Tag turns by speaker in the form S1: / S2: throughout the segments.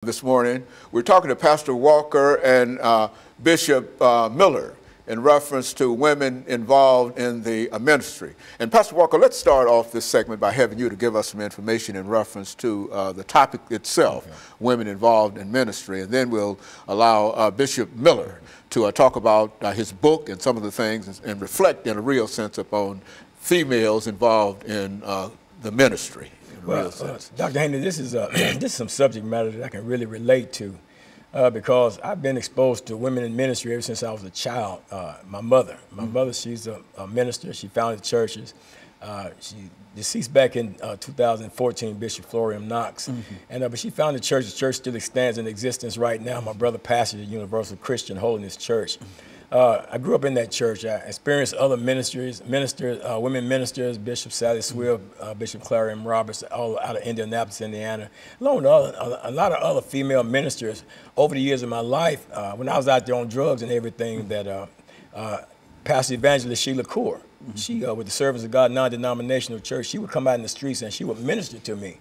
S1: This morning, we're talking to Pastor Walker and Bishop Miller in reference to women involved in the ministry. And Pastor Walker, let's start off this segment by having you to give us some information in reference to the topic itself, women involved in ministry, and then we'll allow Bishop Miller to talk about his book and some of the things and reflect in a real sense upon females involved in the ministry.
S2: Well, Dr. Haney, this is some subject matter that I can really relate to because I've been exposed to women in ministry ever since I was a child. My mother, she's a minister. She founded churches. She deceased back in 2014, Bishop Florian Knox. But she founded church. The church still stands in existence right now. My brother pastors the Universal Christian Holiness Church. I grew up in that church. I experienced other ministers, women ministers, Bishop Sally Swill, Bishop Clara M. Roberts, all out of Indianapolis, Indiana, along with a lot of other female ministers over the years of my life. When I was out there on drugs and everything, that Pastor Evangelist Sheila Kaur, she, with the Servants of God non-denominational church, she would come out in the streets and she would minister to me.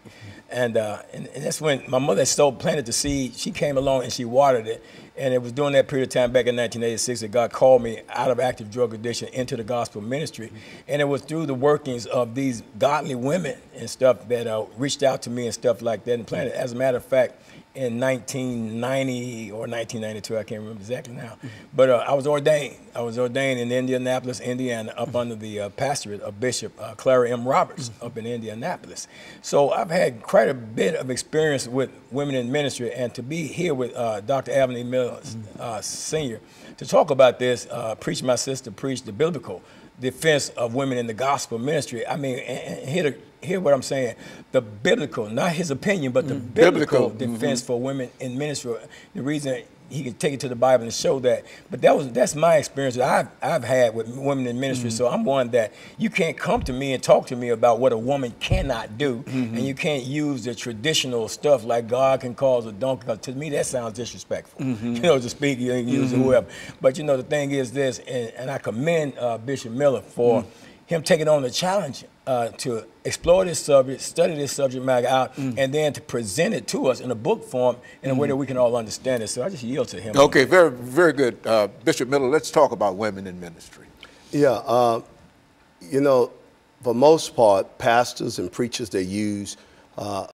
S2: And that's when my mother planted the seed. She came along and she watered it. And it was during that period of time back in 1986 that God called me out of active drug addiction into the gospel ministry. And it was through the workings of these godly women and stuff that reached out to me and stuff like that and planted. As a matter of fact, in 1990 or 1992, I can't remember exactly now. But I was ordained. I was ordained in Indianapolis, Indiana, up under the pastorate of Bishop Clara M. Roberts up in Indianapolis. So I've had quite a bit of experience with women in ministry, and to be here with Dr. AMiller Sr. to talk about this, preach my sister, preach the biblical defense of women in the gospel ministry. I mean, and hear what I'm saying. The biblical, not his opinion, but the biblical defense for women in ministry. The reason he can take it to the Bible and show that. But that's my experience that I've had with women in ministry. So I'm one that you can't come to me and talk to me about what a woman cannot do, and you can't use the traditional stuff like God can cause a donkey. Because to me, that sounds disrespectful. You know, to speak, you can use whoever. But you know, the thing is this, and I commend Bishop Miller for him taking on the challenge to explore this subject, study this subject matter out, and then to present it to us in a book form in a way that we can all understand it. So I just yield to him.
S1: Okay, very, very good. Bishop Miller, let's talk about women in ministry.
S3: Yeah, you know, for most part, pastors and preachers, they use